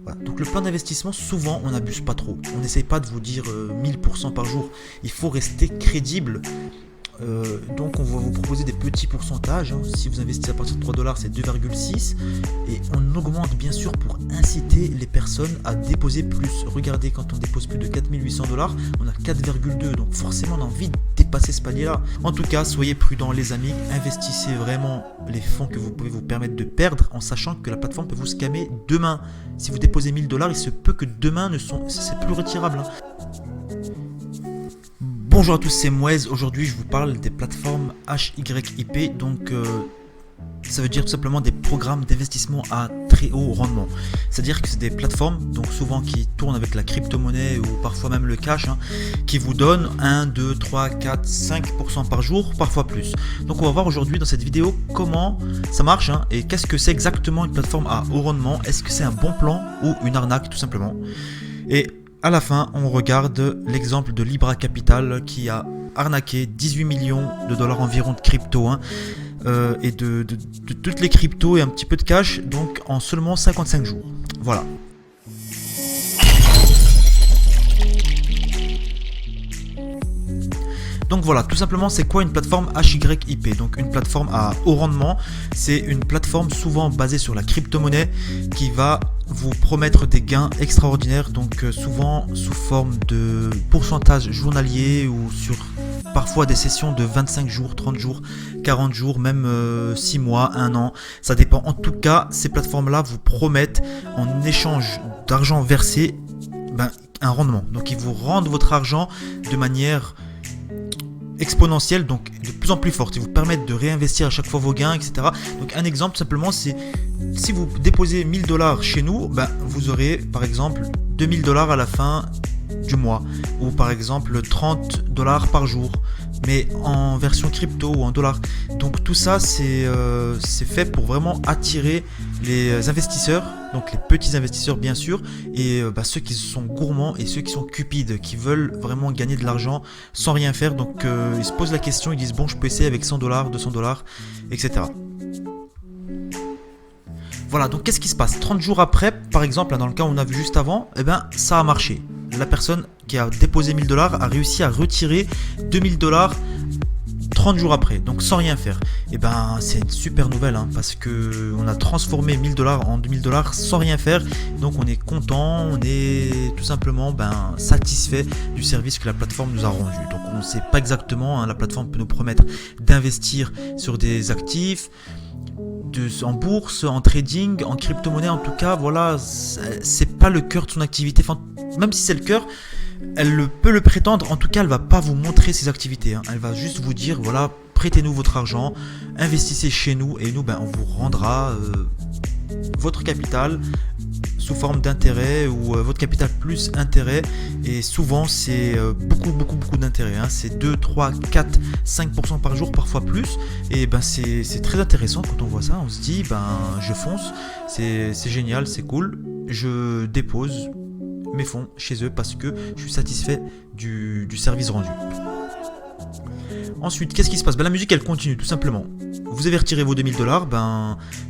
Voilà. Donc le plan d'investissement, souvent on n'abuse pas trop. On n'essaye pas de vous dire 1000% par jour. Il faut rester crédible. Donc on va vous proposer des petits pourcentages, hein. Si vous investissez à partir de 3 dollars, c'est 2,6, et on augmente bien sûr pour inciter les personnes à déposer plus. Regardez, quand on dépose plus de 4800 dollars, on a 4,2, donc forcément on a envie de dépasser ce palier là. En tout cas, soyez prudents les amis, investissez vraiment les fonds que vous pouvez vous permettre de perdre, en sachant que la plateforme peut vous scammer demain. Si vous déposez 1000 dollars, il se peut que demain c'est plus retirable, hein. Bonjour à tous, c'est Mouez. Aujourd'hui, je vous parle des plateformes HYIP. Donc, ça veut dire tout simplement des programmes d'investissement à très haut rendement. C'est-à-dire que c'est des plateformes, donc souvent qui tournent avec la crypto-monnaie ou parfois même le cash, hein, qui vous donnent 1, 2, 3, 4, 5% par jour, parfois plus. Donc, on va voir aujourd'hui dans cette vidéo comment ça marche, hein, et qu'est-ce que c'est exactement une plateforme à haut rendement. Est-ce que c'est un bon plan ou une arnaque tout simplement? Et à la fin, on regarde l'exemple de Libra Capital qui a arnaqué 18 millions de dollars environ de crypto, hein, et de toutes les cryptos et un petit peu de cash, donc en seulement 55 jours. Voilà. Donc voilà, tout simplement, c'est quoi une plateforme HYIP? Donc une plateforme à haut rendement, c'est une plateforme souvent basée sur la crypto-monnaie qui va vous promettre des gains extraordinaires, donc souvent sous forme de pourcentage journalier ou sur parfois des sessions de 25 jours, 30 jours, 40 jours, même 6 mois, 1 an, ça dépend. En tout cas, ces plateformes-là vous promettent en échange d'argent versé, un rendement. Donc ils vous rendent votre argent de manière exponentielle, donc de plus en plus forte. Ils vous permettent de réinvestir à chaque fois vos gains, etc. Donc un exemple simplement, c'est si vous déposez 1000 dollars chez nous, vous aurez par exemple 2000 dollars à la fin du mois, ou par exemple 30 dollars par jour, mais en version crypto ou en dollars. Donc tout ça c'est fait pour vraiment attirer les investisseurs, donc les petits investisseurs bien sûr, et ceux qui sont gourmands et ceux qui sont cupides, qui veulent vraiment gagner de l'argent sans rien faire. Donc ils se posent la question, ils disent bon, je peux essayer avec 100 dollars, 200 dollars, etc. Voilà, donc qu'est-ce qui se passe 30 jours après, par exemple, dans le cas où on a vu juste avant, ça a marché. La personne qui a déposé 1000 dollars a réussi à retirer 2000 dollars 30 jours après, donc sans rien faire. C'est une super nouvelle, hein, parce que on a transformé 1000 dollars en 2000 dollars sans rien faire. Donc on est content, on est tout simplement satisfait du service que la plateforme nous a rendu. Donc on ne sait pas exactement, hein, la plateforme peut nous promettre d'investir sur des actifs, en bourse, en trading, en crypto-monnaie. En tout cas, voilà, c'est pas le cœur de son activité. Enfin, même si c'est le cœur, elle peut le prétendre. En tout cas, elle va pas vous montrer ses activités, hein. Elle va juste vous dire voilà, prêtez-nous votre argent, investissez chez nous et nous, on vous rendra votre capital sous forme d'intérêt, ou votre capital plus intérêt. Et souvent c'est beaucoup d'intérêt, hein. C'est 2, 3, 4, 5% par jour, parfois plus. Et c'est très intéressant quand on voit ça. On se dit je fonce, c'est génial, c'est cool. Je dépose mes fonds chez eux parce que je suis satisfait du service rendu. Ensuite, qu'est-ce qui se passe? La musique elle continue tout simplement. Vous avez retiré vos 2000 dollars,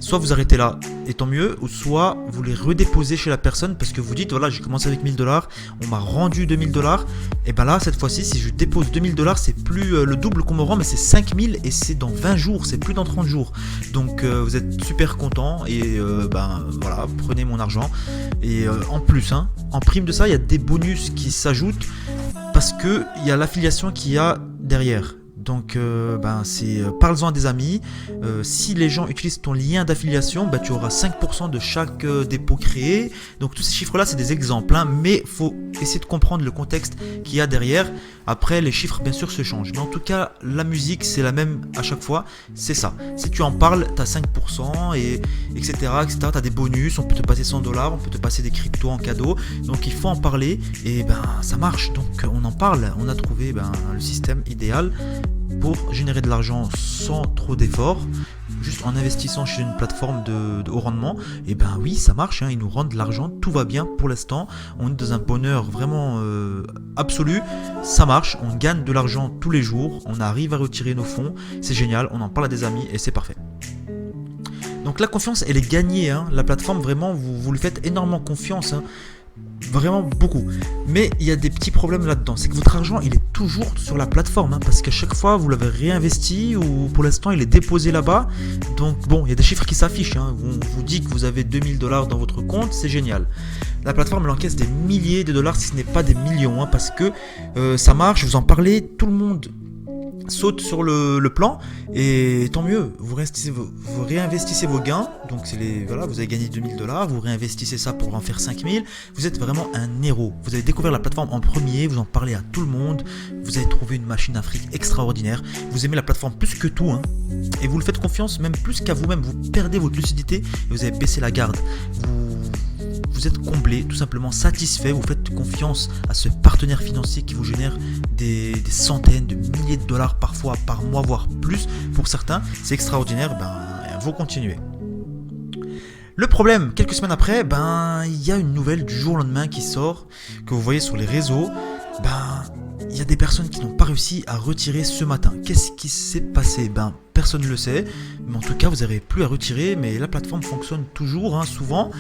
soit vous arrêtez là et tant mieux, ou soit vous les redéposez chez la personne parce que vous dites voilà, j'ai commencé avec 1000 dollars, on m'a rendu 2000 dollars, et là cette fois-ci, si je dépose 2000 dollars, c'est plus le double qu'on me rend, mais c'est 5000 et c'est dans 20 jours, c'est plus dans 30 jours. Donc vous êtes super content et voilà, prenez mon argent. Et en plus, hein, en prime de ça, il y a des bonus qui s'ajoutent parce que il y a l'affiliation qu'il y a derrière. Donc parle-en à des amis. Si les gens utilisent ton lien d'affiliation, tu auras 5% de chaque dépôt créé. Donc tous ces chiffres là c'est des exemples, hein, mais il faut essayer de comprendre le contexte qu'il y a derrière. Après les chiffres bien sûr se changent, mais en tout cas la musique c'est la même à chaque fois, c'est ça. Si tu en parles, tu as 5% et etc. Tu as des bonus, on peut te passer 100 dollars, on peut te passer des cryptos en cadeau. Donc il faut en parler et ça marche. Donc on en parle, on a trouvé le système idéal pour générer de l'argent sans trop d'efforts, juste en investissant chez une plateforme de haut rendement. Et oui, ça marche, hein, ils nous rendent de l'argent, tout va bien pour l'instant, on est dans un bonheur vraiment absolu, ça marche, on gagne de l'argent tous les jours, on arrive à retirer nos fonds, c'est génial, on en parle à des amis et c'est parfait. Donc la confiance, elle est gagnée, hein. La plateforme, vraiment, vous lui faites énormément confiance, hein. Vraiment beaucoup. Mais il y a des petits problèmes là-dedans. C'est que votre argent, il est toujours sur la plateforme, hein, parce qu'à chaque fois, vous l'avez réinvesti ou pour l'instant, il est déposé là-bas. Donc bon, il y a des chiffres qui s'affichent, hein. On vous dit que vous avez 2000 $ dans votre compte, c'est génial. La plateforme, elle encaisse des milliers de dollars, si ce n'est pas des millions, hein, parce que ça marche, vous en parlez, tout le monde saute sur le plan, et tant mieux, vous réinvestissez vos gains, donc voilà, vous avez gagné 2000 $, vous réinvestissez ça pour en faire 5000, vous êtes vraiment un héros, vous avez découvert la plateforme en premier, vous en parlez à tout le monde, vous avez trouvé une machine à fric extraordinaire, vous aimez la plateforme plus que tout, hein, et vous le faites confiance même plus qu'à vous-même, vous perdez votre lucidité et vous avez baissé la garde, vous êtes comblé, tout simplement satisfait, vous faites confiance à ce partenaire financier qui vous génère des centaines de milliers de dollars parfois par mois, voire plus pour certains, c'est extraordinaire, vous continuez. Le problème, quelques semaines après, il y a une nouvelle du jour au lendemain qui sort, que vous voyez sur les réseaux, il y a des personnes qui n'ont pas réussi à retirer ce matin. Qu'est-ce qui s'est passé? Personne ne le sait, mais en tout cas vous n'avez plus à retirer, mais la plateforme fonctionne toujours, hein, souvent,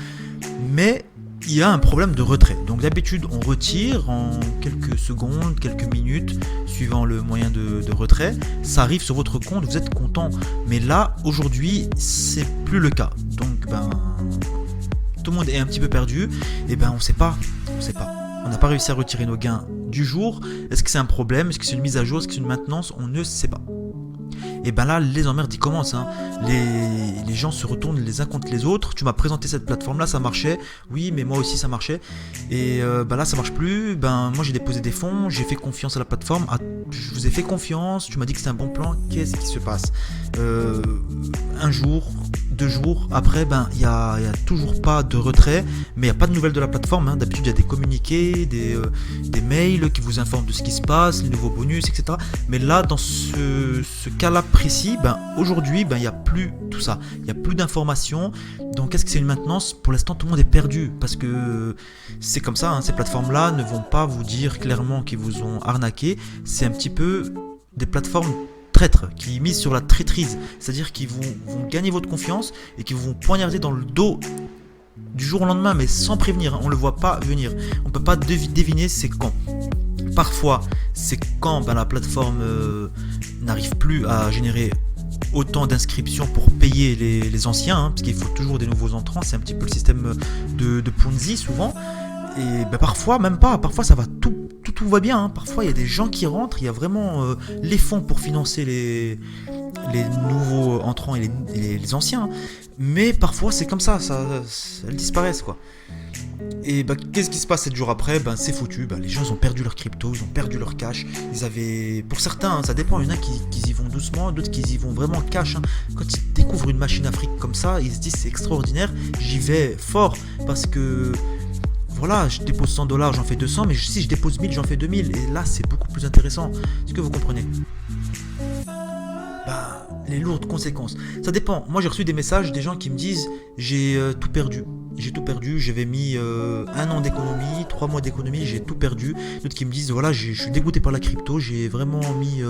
mais il y a un problème de retrait. Donc d'habitude on retire en quelques secondes, quelques minutes, suivant le moyen de retrait, ça arrive sur votre compte, vous êtes content, mais là aujourd'hui c'est plus le cas. Donc tout le monde est un petit peu perdu, et on sait pas. On n'a pas réussi à retirer nos gains du jour. Est-ce que c'est un problème? Est-ce que c'est une mise à jour? Est-ce que c'est une maintenance? On ne sait pas. Et là, les emmerdes, ils commencent, hein. Les gens se retournent les uns contre les autres. Tu m'as présenté cette plateforme-là, ça marchait. Oui, mais moi aussi, ça marchait. Et là, ça marche plus. Moi, j'ai déposé des fonds, j'ai fait confiance à la plateforme. Je vous ai fait confiance, tu m'as dit que c'était un bon plan. Qu'est-ce qui se passe? Un jour, 2 jours après, il y a toujours pas de retrait, mais il n'y a pas de nouvelles de la plateforme, hein. D'habitude, il y a des communiqués, des mails qui vous informent de ce qui se passe, les nouveaux bonus, etc. Mais là, dans ce cas-là précis, aujourd'hui, il n'y a plus tout ça. Il n'y a plus d'informations. Donc, est-ce que c'est une maintenance? Pour l'instant, tout le monde est perdu parce que c'est comme ça, hein. Ces plateformes-là ne vont pas vous dire clairement qu'ils vous ont arnaqué. C'est un petit peu des plateformes traîtres qui misent sur la traîtrise, c'est-à-dire qu'ils vont gagner votre confiance et qui vont poignarder dans le dos du jour au lendemain, mais sans prévenir, hein. On ne le voit pas venir, on ne peut pas deviner c'est quand. Parfois c'est quand la plateforme n'arrive plus à générer autant d'inscriptions pour payer les anciens, hein, parce qu'il faut toujours des nouveaux entrants, c'est un petit peu le système de Ponzi souvent. Et parfois même pas, parfois ça va tout va bien, hein. Parfois il y a des gens qui rentrent, il y a vraiment les fonds pour financer les nouveaux entrants et les anciens, hein. Mais parfois c'est comme ça, elles disparaissent quoi. Et qu'est-ce qui se passe 7 jours après? C'est foutu, les gens ils ont perdu leur crypto, ils ont perdu leur cash. Ils avaient, pour certains, hein, ça dépend, il y en a qui y vont doucement, d'autres qui y vont vraiment cash, hein. Quand ils découvrent une machine Afrique comme ça, ils se disent c'est extraordinaire, j'y vais fort parce que voilà, je dépose 100 $, j'en fais 200, mais si je dépose 1000, j'en fais 2000. Et là, c'est beaucoup plus intéressant. Est-ce que vous comprenez? Les lourdes conséquences. Ça dépend. Moi, j'ai reçu des messages des gens qui me disent j'ai tout perdu. J'avais mis 1 an d'économie, 3 mois d'économie, j'ai tout perdu. D'autres qui me disent voilà, je suis dégoûté par la crypto, j'ai vraiment mis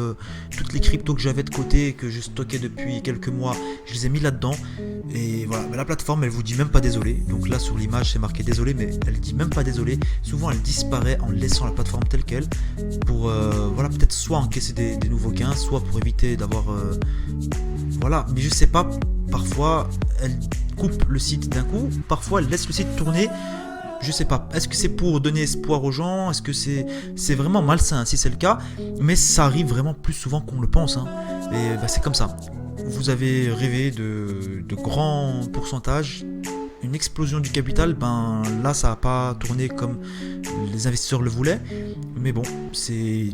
toutes les cryptos que j'avais de côté, que je stockais depuis quelques mois, je les ai mis là-dedans. Et voilà, la plateforme elle vous dit même pas désolé. Donc là sur l'image c'est marqué désolé, mais elle dit même pas désolé. Souvent elle disparaît en laissant la plateforme telle quelle pour peut-être soit encaisser des nouveaux gains, soit pour éviter d'avoir mais je sais pas, parfois elle coupe le site d'un coup, parfois elle laisse le site tourner, je sais pas, est-ce que c'est pour donner espoir aux gens, est-ce que c'est vraiment malsain si c'est le cas, mais ça arrive vraiment plus souvent qu'on le pense, hein. Et c'est comme ça, vous avez rêvé de grands pourcentages, une explosion du capital, là ça n'a pas tourné comme les investisseurs le voulaient, mais bon, tout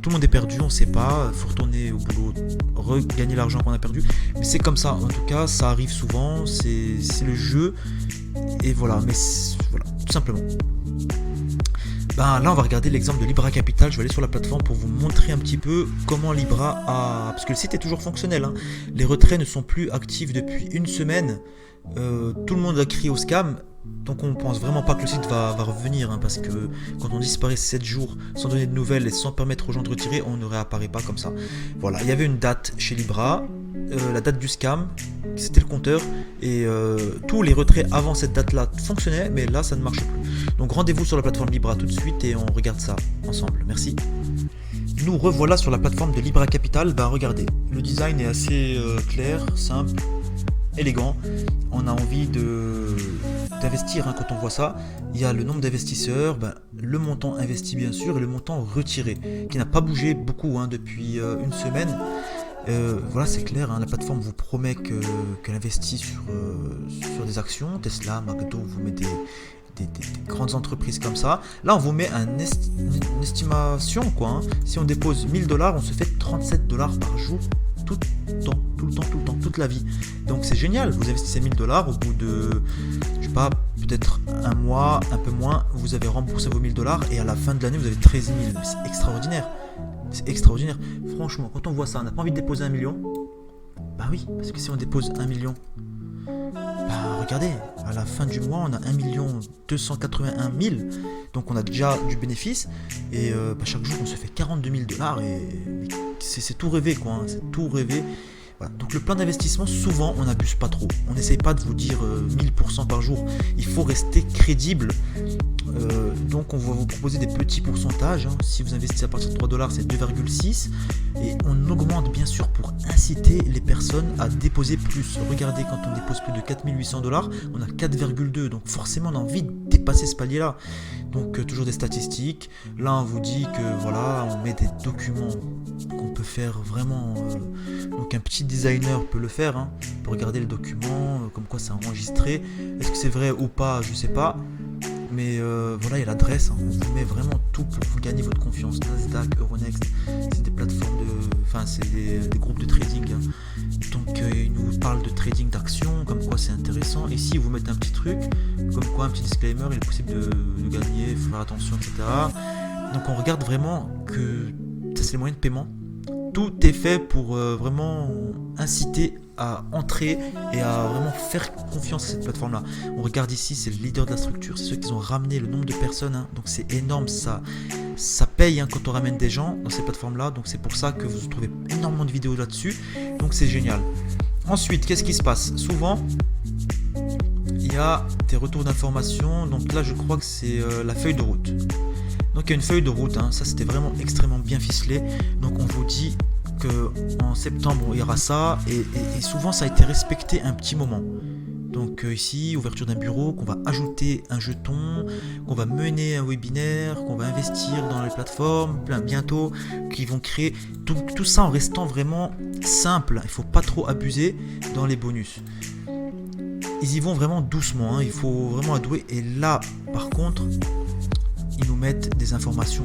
le monde est perdu, on sait pas, il faut retourner au boulot, regagner l'argent qu'on a perdu, mais c'est comme ça, en tout cas ça arrive souvent, c'est le jeu, et voilà, tout simplement. Là on va regarder l'exemple de Libra Capital, je vais aller sur la plateforme pour vous montrer un petit peu comment Libra a... Parce que le site est toujours fonctionnel, hein. Les retraits ne sont plus actifs depuis 1 semaine, tout le monde a crié au scam, donc on pense vraiment pas que le site va revenir, hein, parce que quand on disparaît 7 jours sans donner de nouvelles et sans permettre aux gens de retirer, on ne réapparaît pas comme ça. Voilà, il y avait une date chez Libra, la date du scam, c'était le compteur, et tous les retraits avant cette date-là fonctionnaient, mais là ça ne marche plus. Donc rendez-vous sur la plateforme Libra tout de suite et on regarde ça ensemble. Merci. Nous revoilà sur la plateforme de Libra Capital. Ben regardez, le design est assez clair, simple, élégant. On a envie d'investir quand on voit ça. Il y a le nombre d'investisseurs, le montant investi bien sûr et le montant retiré qui n'a pas bougé beaucoup depuis une semaine. Voilà, c'est clair, la plateforme vous promet qu'elle investit sur des actions, Tesla, McDo, vous met des grandes entreprises comme ça. Là on vous met une estimation quoi. Si on dépose 1000 $, on se fait 37 $ par jour tout le temps, toute la vie. Donc c'est génial, vous investissez 1000 $, au bout de, je sais pas, peut-être un mois, un peu moins, vous avez remboursé vos 1000 $ et à la fin de l'année vous avez 13 000. C'est extraordinaire. C'est extraordinaire. Franchement, quand on voit ça, on n'a pas envie de déposer 1 million. Bah oui, parce que si on dépose 1 million, regardez, à la fin du mois, on a 1 281 000. Donc on a déjà du bénéfice. Et chaque jour, on se fait 42 000 $ et c'est tout rêvé quoi. C'est tout rêvé. Voilà. Donc le plan d'investissement, souvent, on n'abuse pas trop. On n'essaye pas de vous dire 1000% par jour. Il faut rester crédible. Donc on va vous proposer des petits pourcentages. Si vous investissez à partir de 3 $, c'est 2,6. Et on augmente bien sûr pour inciter les personnes à déposer plus. Regardez, quand on dépose plus de 4 800 $, on a 4,2. Donc forcément on a envie de dépasser ce palier là. Donc toujours des statistiques. Là on vous dit que voilà, on met des documents qu'on peut faire vraiment. Donc un petit designer peut le faire. On peut regarder le document, comme quoi c'est enregistré. Est-ce que c'est vrai ou pas, je sais pas. Mais voilà, il y a l'adresse, on vous met vraiment tout pour vous gagner votre confiance. Nasdaq, Euronext, c'est des plateformes c'est des groupes de trading. Donc ils nous parlent de trading d'actions, comme quoi c'est intéressant. Ici, ils vous mettent un petit truc, comme quoi un petit disclaimer, il est possible de gagner, il faut faire attention, etc. Donc on regarde vraiment que ça c'est les moyens de paiement. Tout est fait pour vraiment inciter à entrer et à vraiment faire confiance à cette plateforme là. On regarde ici, c'est le leader de la structure, c'est ceux qui ont ramené le nombre de personnes, donc c'est énorme, ça paye quand on ramène des gens dans ces plateformes là, donc c'est pour ça que vous trouvez énormément de vidéos là-dessus, donc c'est génial. Ensuite, qu'est-ce qui se passe? Souvent il y a des retours d'informations, donc là je crois que c'est la feuille de route. Donc il y a une feuille de route, ça c'était vraiment extrêmement bien ficelé. Donc on vous dit qu'en septembre il y aura ça et souvent ça a été respecté un petit moment. Donc ici, ouverture d'un bureau, qu'on va ajouter un jeton, qu'on va mener un webinaire, qu'on va investir dans les plateformes, bientôt, qui vont créer tout ça en restant vraiment simple. Il ne faut pas trop abuser dans les bonus. Ils y vont vraiment doucement, il faut vraiment adouer. Et là, par contre, ils nous mettent des informations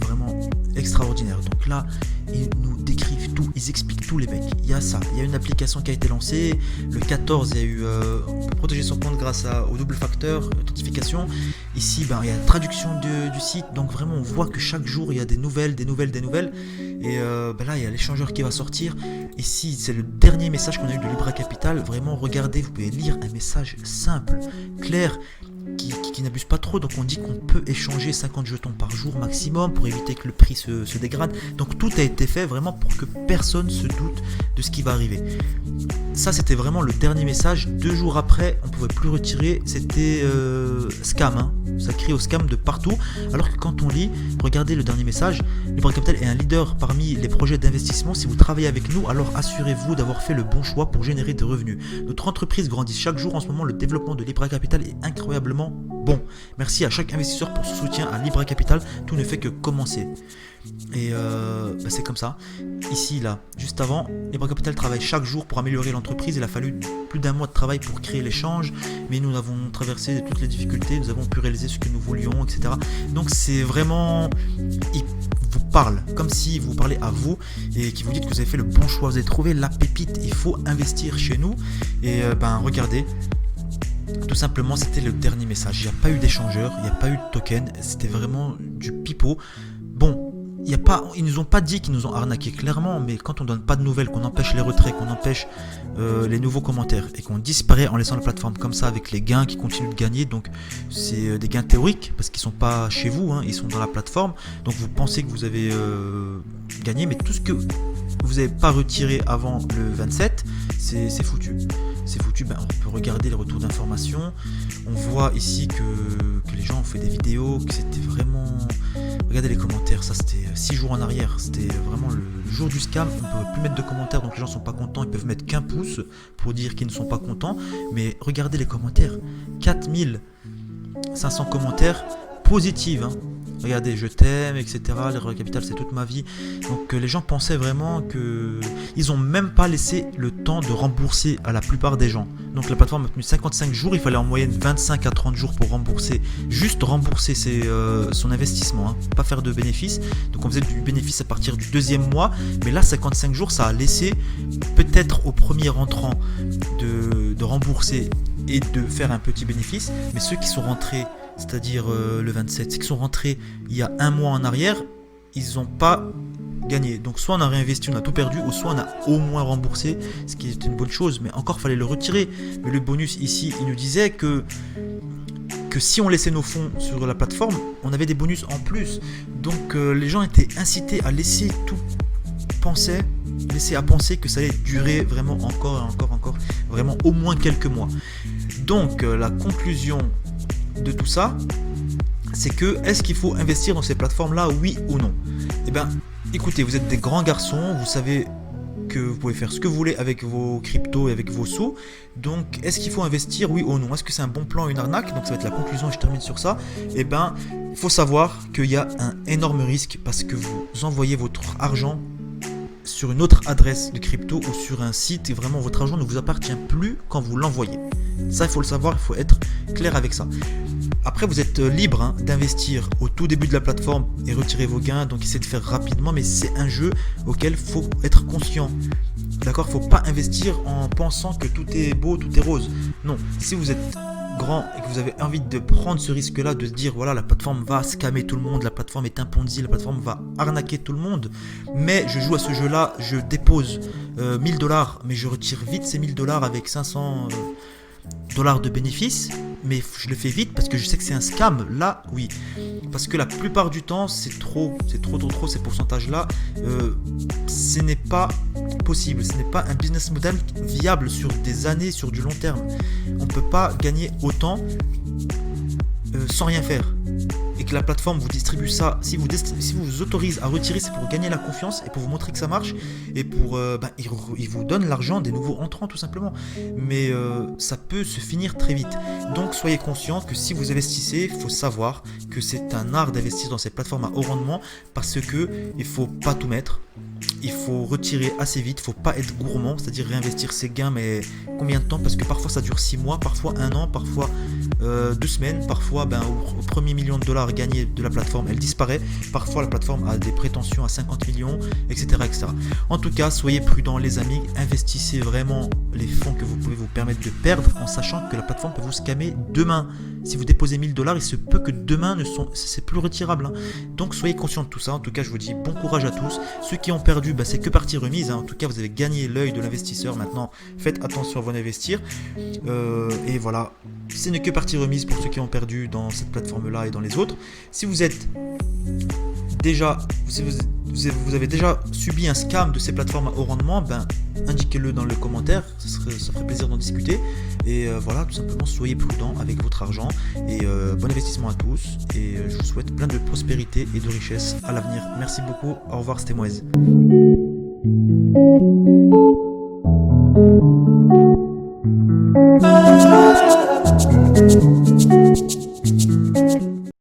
vraiment extraordinaires. Donc là, ils nous décrivent tout, ils expliquent tout les mecs. Il y a ça, il y a une application qui a été lancée. Le 14, il y a eu, on peut protéger son compte grâce au double facteur authentification. Ici, il y a la traduction du site. Donc vraiment, on voit que chaque jour, il y a des nouvelles. Et là, il y a l'échangeur qui va sortir. Ici, c'est le dernier message qu'on a eu de Libra Capital. Vraiment, regardez, vous pouvez lire un message simple, clair, qui n'abuse pas trop. Donc on dit qu'on peut échanger 50 jetons par jour maximum pour éviter que le prix se dégrade. Donc tout a été fait vraiment pour que personne se doute de ce qui va arriver. Ça c'était vraiment le dernier message. 2 jours après on pouvait plus retirer. C'était scam, ça crie au scam de partout. Alors que quand on lit, regardez le dernier message, Libra Capital est un leader parmi les projets d'investissement. Si vous travaillez avec nous, alors assurez-vous d'avoir fait le bon choix pour générer des revenus. Notre entreprise grandit chaque jour. En ce moment, le développement de Libra Capital est incroyablement bon. Merci à chaque investisseur pour son soutien à Libra Capital. Tout ne fait que commencer. Et c'est comme ça. Ici, là, juste avant, Libra Capital travaille chaque jour pour améliorer l'entreprise. Il a fallu plus d'1 mois de travail pour créer l'échange, mais nous avons traversé toutes les difficultés, nous avons pu réaliser ce que nous voulions, etc. Donc c'est vraiment, il vous parle comme si vous parlez à vous et qui vous dit que vous avez fait le bon choix, vous avez trouvé la pépite. Il faut investir chez nous. Et regardez. Tout simplement, c'était le dernier message. Il n'y a pas eu d'échangeur, il n'y a pas eu de token. C'était vraiment du pipeau. Bon, Ils nous ont pas dit qu'ils nous ont arnaqué clairement, mais quand on donne pas de nouvelles, qu'on empêche les retraits, qu'on empêche les nouveaux commentaires et qu'on disparaît en laissant la plateforme comme ça avec les gains qui continuent de gagner, donc c'est des gains théoriques parce qu'ils sont pas chez vous, hein, ils sont dans la plateforme, donc vous pensez que vous avez gagné, mais tout ce que vous n'avez pas retiré avant le 27, c'est foutu. C'est foutu, on peut regarder les retours d'informations. On voit ici que les gens ont fait des vidéos, que c'était vraiment... Regardez les commentaires, ça c'était 6 jours en arrière, c'était vraiment le jour du scam, on ne peut plus mettre de commentaires, donc les gens ne sont pas contents, ils peuvent mettre qu'un pouce pour dire qu'ils ne sont pas contents, mais regardez les commentaires, 4500 commentaires positifs, hein. Regardez, je t'aime, etc. L'erreur capitale, c'est toute ma vie. Donc les gens pensaient vraiment que... Ils ont même pas laissé le temps de rembourser à la plupart des gens. Donc la plateforme a tenu 55 jours, il fallait en moyenne 25 à 30 jours pour rembourser. Juste rembourser son investissement, hein, pas faire de bénéfice. Donc on faisait du bénéfice à partir du deuxième mois. Mais là, 55 jours, ça a laissé peut-être au premier entrant de rembourser et de faire un petit bénéfice. Mais ceux qui sont rentrés... c'est-à-dire le 27, ceux qui sont rentrés il y a un mois en arrière, ils n'ont pas gagné. Donc soit on a réinvesti, on a tout perdu, ou soit on a au moins remboursé, ce qui est une bonne chose, mais encore fallait le retirer. Mais le bonus ici, il nous disait que si on laissait nos fonds sur la plateforme, on avait des bonus en plus. Donc les gens étaient incités à laisser à penser que ça allait durer vraiment encore, vraiment au moins quelques mois. Donc la conclusion de tout ça, c'est que est-ce qu'il faut investir dans ces plateformes-là, oui ou non? Eh bien, écoutez, vous êtes des grands garçons, vous savez que vous pouvez faire ce que vous voulez avec vos cryptos et avec vos sous. Donc, est-ce qu'il faut investir, oui ou non? Est-ce que c'est un bon plan ou une arnaque? Donc, ça va être la conclusion et je termine sur ça. Eh bien, il faut savoir qu'il y a un énorme risque parce que vous envoyez votre argent sur une autre adresse de crypto ou sur un site et vraiment votre argent ne vous appartient plus quand vous l'envoyez. Ça, il faut le savoir, il faut être clair avec ça. Après, vous êtes libre d'investir au tout début de la plateforme et retirer vos gains, donc essayez de faire rapidement, mais c'est un jeu auquel il faut être conscient. D'accord? Il ne faut pas investir en pensant que tout est beau, tout est rose. Non, si vous êtes grand et que vous avez envie de prendre ce risque-là, de se dire voilà, la plateforme va scammer tout le monde, la plateforme est un Ponzi, la plateforme va arnaquer tout le monde, mais je joue à ce jeu-là, je dépose 1000 $, mais je retire vite ces 1000 $ avec 500 $ de bénéfices, mais je le fais vite parce que je sais que c'est un scam. Là, oui, parce que la plupart du temps, c'est trop ces pourcentages-là. Ce n'est pas possible, ce n'est pas un business model viable sur des années, sur du long terme. On ne peut pas gagner autant sans rien faire. Et que la plateforme vous distribue ça, si vous autorise à retirer, c'est pour gagner la confiance et pour vous montrer que ça marche et pour il vous donne l'argent des nouveaux entrants tout simplement. Mais ça peut se finir très vite. Donc soyez conscients que si vous investissez, il faut savoir que c'est un art d'investir dans ces plateformes à haut rendement parce que il faut pas tout mettre. Il faut retirer assez vite, il ne faut pas être gourmand, c'est-à-dire réinvestir ses gains, mais combien de temps? Parce que parfois ça dure 6 mois, parfois 1 an, parfois 2 semaines, parfois au premier million de dollars gagné de la plateforme, elle disparaît, parfois la plateforme a des prétentions à 50 millions, etc. etc. En tout cas, soyez prudents les amis, investissez vraiment les fonds que vous pouvez vous permettre de perdre en sachant que la plateforme peut vous scammer demain. Si vous déposez 1000 $, il se peut que demain c'est plus retirable. Hein. Donc soyez conscients de tout ça. En tout cas, je vous dis bon courage à tous. Ceux qui ont perdu, c'est que partie remise. Hein. En tout cas, vous avez gagné l'œil de l'investisseur. Maintenant, faites attention avant d'investir. Et voilà, ce n'est que partie remise pour ceux qui ont perdu dans cette plateforme-là et dans les autres. Si vous êtes déjà, vous avez déjà subi un scam de ces plateformes à haut rendement, indiquez-le dans le commentaire, ça ferait plaisir d'en discuter. Et voilà, tout simplement, soyez prudents avec votre argent. Et bon investissement à tous. Et je vous souhaite plein de prospérité et de richesse à l'avenir. Merci beaucoup, au revoir, c'était Moez.